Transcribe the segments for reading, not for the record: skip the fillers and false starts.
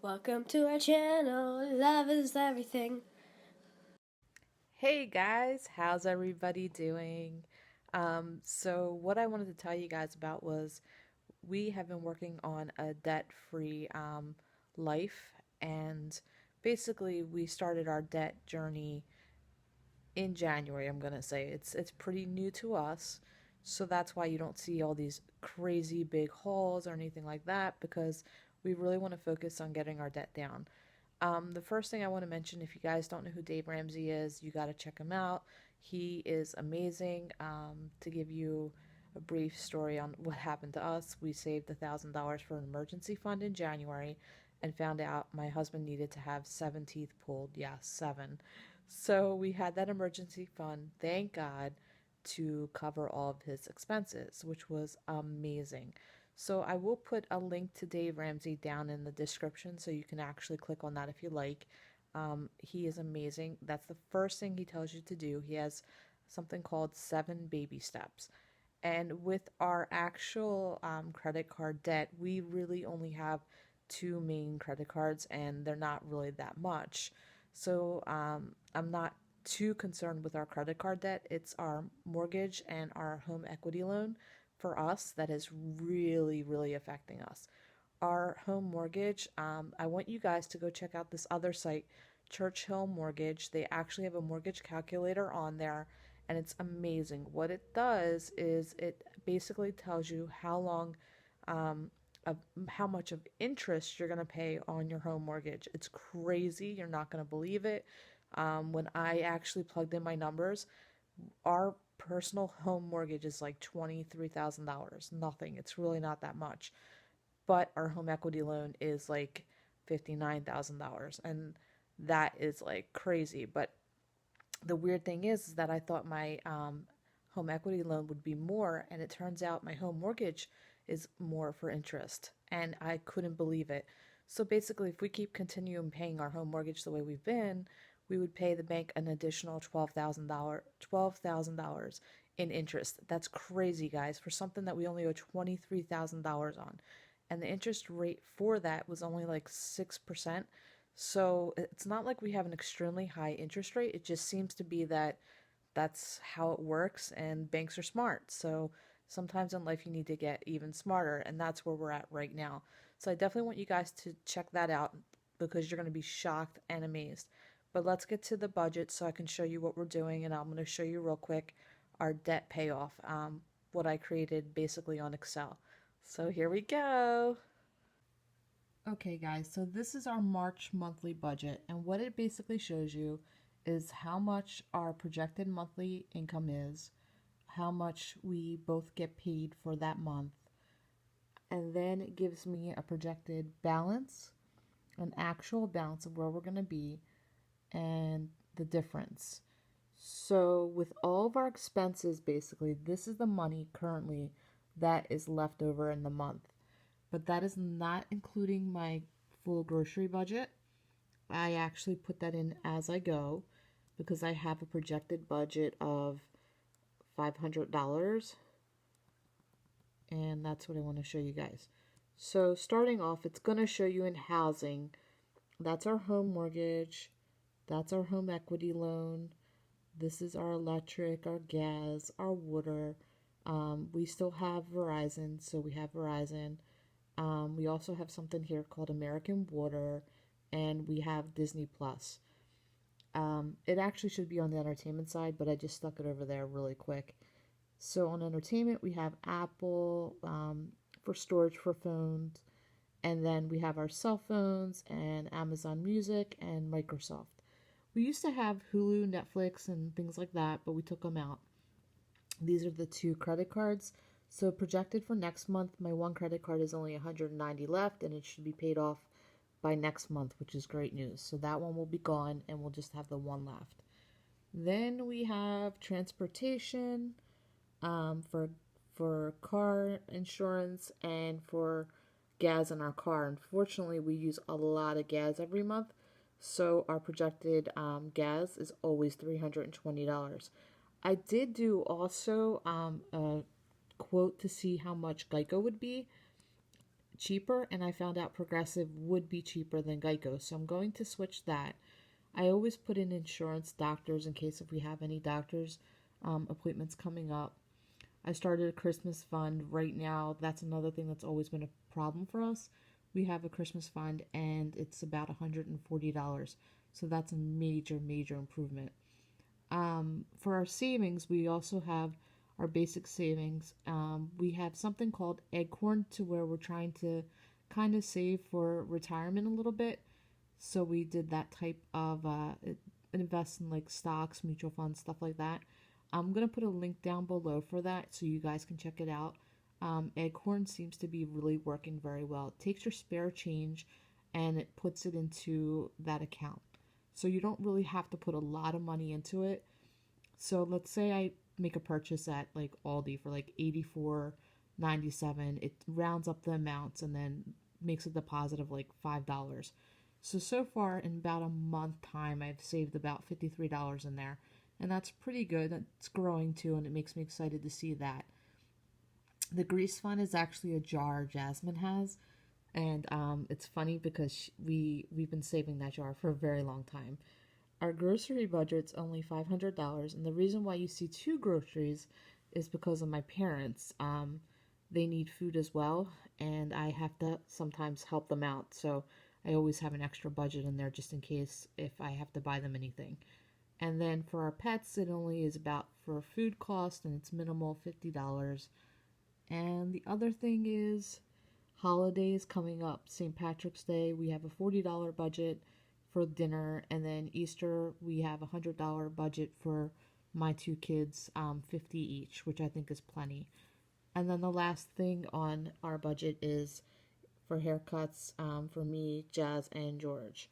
Welcome to our channel. Love is everything. Hey guys, how's everybody doing? So what I wanted to tell you guys about was we have been working on a debt-free life, and basically we started our debt journey in January. I'm gonna say it's pretty new to us, so that's why you don't see all these crazy big hauls or anything like that because we really want to focus on getting our debt down. The first thing I want to mention, if you guys don't know who Dave Ramsey is, you got to check him out. He is amazing. To give you a brief story on what happened to us, we saved $1,000 for an emergency fund in January and found out my husband needed to have 7 teeth pulled. Yes, seven. So we had that emergency fund, thank God, to cover all of his expenses, which was amazing. So I will put a link to Dave Ramsey down in the description so you can actually click on that if you like. He is amazing. That's the first thing he tells you to do. He has something called 7 baby steps. And with our actual credit card debt, we really only have two main credit cards, and they're not really that much. So I'm not too concerned with our credit card debt. It's our mortgage and our home equity loan for us that is really, really affecting us. Our home mortgage, I want you guys to go check out this other site, Churchill Mortgage. They actually have a mortgage calculator on there, and it's amazing. What it does is it basically tells you how long, um, of how much of interest you're going to pay on your home mortgage. It's crazy. You're not going to believe it. When I actually plugged in my numbers, our personal home mortgage is like $23,000. Nothing. It's really not that much. But our home equity loan is like $59,000. And that is like crazy. But the weird thing is that I thought my home equity loan would be more, and it turns out my home mortgage is more for interest, and I couldn't believe it. So basically, if we keep continuing paying our home mortgage the way we've been, we would pay the bank an additional $12,000 in interest. That's crazy, guys, for something that we only owe $23,000 on, and the interest rate for that was only like 6%. So it's not like we have an extremely high interest rate. It just seems to be that that's how it works, and banks are smart. So sometimes in life you need to get even smarter, and that's where we're at right now. So I definitely want you guys to check that out because you're going to be shocked and amazed. But let's get to the budget so I can show you what we're doing, and I'm going to show you real quick our debt payoff, what I created basically on Excel. So here we go. Okay, guys, so this is our March monthly budget, and what it basically shows you is how much our projected monthly income is, how much we both get paid for that month, and then it gives me a projected balance, an actual balance of where we're going to be, and the difference. So, with all of our expenses, basically, this is the money currently that is left over in the month. But that is not including my full grocery budget. I actually put that in as I go because I have a projected budget of $500, and that's what I want to show you guys. So, starting off, it's going to show you in housing. That's our home mortgage, that's our home equity loan. This is our electric, our gas, our water. We still have Verizon, so we have Verizon. We also have something here called American Water, and we have Disney Plus. It actually should be on the entertainment side, but I just stuck it over there really quick. So on entertainment, we have Apple for storage for phones, and then we have our cell phones and Amazon Music and Microsoft. We used to have Hulu, Netflix, and things like that, but we took them out. These are the two credit cards. So projected for next month, my one credit card is only 190 left, and it should be paid off by next month, which is great news. So that one will be gone, and we'll just have the one left. Then we have transportation, for car insurance and for gas in our car. Unfortunately, we use a lot of gas every month, so our projected gas is always $320. I did do also a quote to see how much Geico would be cheaper, and I found out Progressive would be cheaper than Geico, so I'm going to switch that. I always put in insurance, doctors, in case if we have any doctors appointments coming up. I started a Christmas fund right now. That's another thing that's always been a problem for us. We have a Christmas fund and it's about $140. So that's a major, major improvement. For our savings, we also have our basic savings. We have something called Acorn to where we're trying to kind of save for retirement a little bit. So we did that type of invest in like stocks, mutual funds, stuff like that. I'm gonna put a link down below for that so you guys can check it out. Acorn seems to be really working very well. It takes your spare change and it puts it into that account. So you don't really have to put a lot of money into it. So let's say I make a purchase at like Aldi for like 84.97. It rounds up the amounts and then makes a deposit of like $5. So far in about a month time I've saved about $53 in there. And that's pretty good. It's growing too, and it makes me excited to see that. The grease fund is actually a jar Jasmine has, and it's funny because we've been saving that jar for a very long time. Our grocery budget's only $500, and the reason why you see two groceries is because of my parents. They need food as well, and I have to sometimes help them out. So I always have an extra budget in there just in case if I have to buy them anything. And then for our pets, it only is about for food cost and it's minimal $50. And the other thing is holidays coming up. St. Patrick's Day, we have a $40 budget for dinner, and then Easter, we have a $100 budget for my two kids, 50 each, which I think is plenty. And then the last thing on our budget is for haircuts for me, Jazz, and George.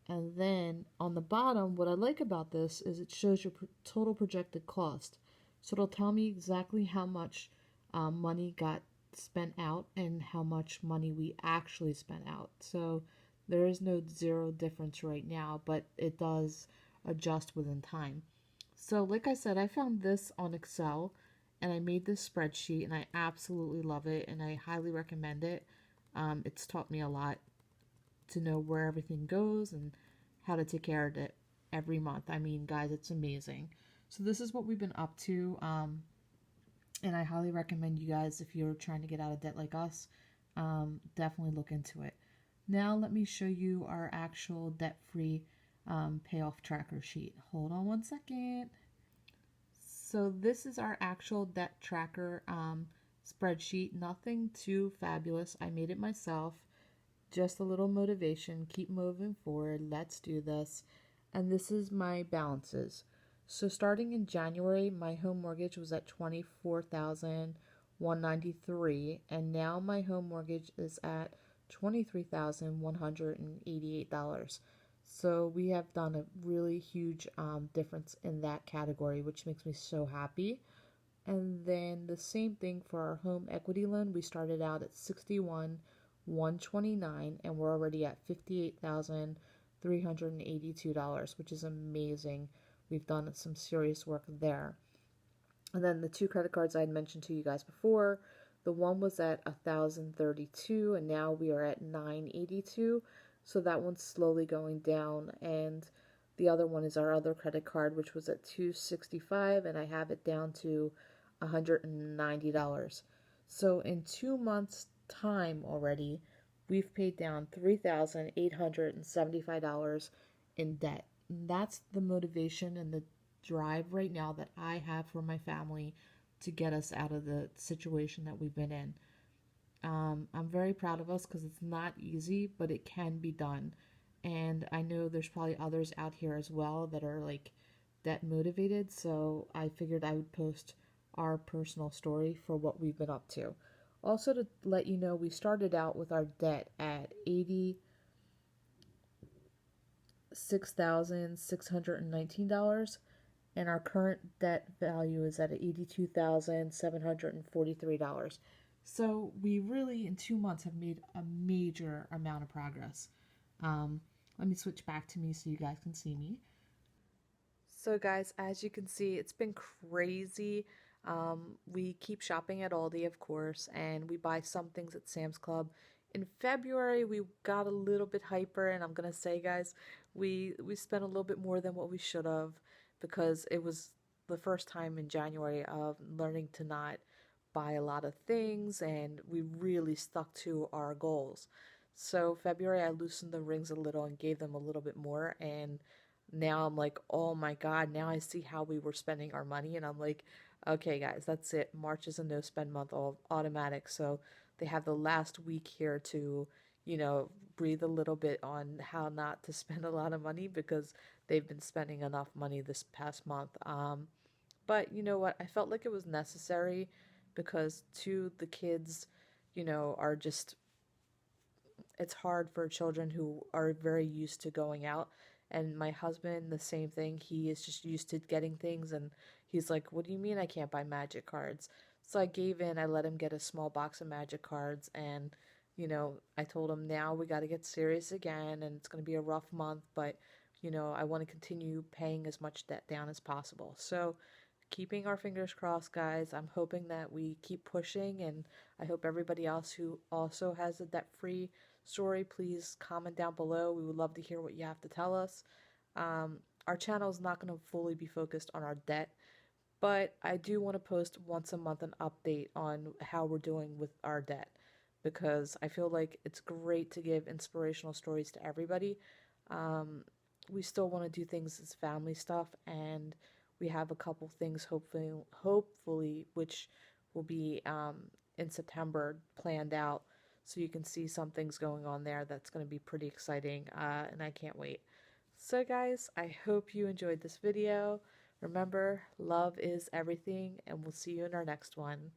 And then on the bottom, what I like about this is it shows your total projected cost. So it'll tell me exactly how much money got spent out and how much money we actually spent out. So there is no zero difference right now, but it does adjust within time. So, like I said, I found this on Excel and I made this spreadsheet and I absolutely love it and I highly recommend it. It's taught me a lot to know where everything goes and how to take care of it every month. I mean, guys, it's amazing. So this is what we've been up to, and I highly recommend you guys if you're trying to get out of debt like us, definitely look into it. Now let me show you our actual debt-free payoff tracker sheet. Hold on one second. So this is our actual debt tracker spreadsheet. Nothing too fabulous. I made it myself. Just a little motivation. Keep moving forward. Let's do this. And this is my balances. So starting in January, my home mortgage was at $24,193, and now my home mortgage is at $23,188. So we have done a really huge difference in that category, which makes me so happy. And then the same thing for our home equity loan. We started out at 61,129 and we're already at $58,382, which is amazing. We've done some serious work there. And then the two credit cards I had mentioned to you guys before, the one was at 1,032 and now we are at 982. So that one's slowly going down, and the other one is our other credit card, which was at 265 and I have it down to $190. So in 2 months time already, we've paid down $3,875 in debt. And that's the motivation and the drive right now that I have for my family to get us out of the situation that we've been in. I'm very proud of us because it's not easy, but it can be done. And I know there's probably others out here as well that are like debt motivated. So I figured I would post our personal story for what we've been up to. Also, to let you know, we started out with our debt at $86,619, and our current debt value is at $82,743. So we really, in 2 months, have made a major amount of progress. Let me switch back to me so you guys can see me. So, guys, as you can see, it's been crazy. We keep shopping at Aldi, of course, and we buy some things at Sam's Club. In February, we got a little bit hyper, and I'm gonna say, guys, we spent a little bit more than what we should have because it was the first time in January of learning to not buy a lot of things, and we really stuck to our goals. So February, I loosened the rings a little and gave them a little bit more, and now I'm like, oh my God, now I see how we were spending our money, and I'm like, okay, guys, that's it. March is a no spend month, all automatic. So they have the last week here to, breathe a little bit on how not to spend a lot of money because they've been spending enough money this past month. But you know what? I felt like it was necessary because the kids, are just it's hard for children who are very used to going out. And my husband, the same thing. He is just used to getting things, and he's like, "What do you mean I can't buy magic cards?" So I gave in. I let him get a small box of magic cards, and I told him now we got to get serious again, and it's going to be a rough month, but I want to continue paying as much debt down as possible. So keeping our fingers crossed, guys. I'm hoping that we keep pushing, and I hope everybody else who also has a debt free story, please comment down below. We would love to hear what you have to tell us. Our channel is not going to fully be focused on our debt, but I do want to post once a month an update on how we're doing with our debt because I feel like it's great to give inspirational stories to everybody. Um, we still want to do things as family stuff, and we have a couple things hopefully which will be in September planned out, so you can see some things going on there that's going to be pretty exciting, and I can't wait. So guys, I hope you enjoyed this video. Remember, love is everything, and we'll see you in our next one.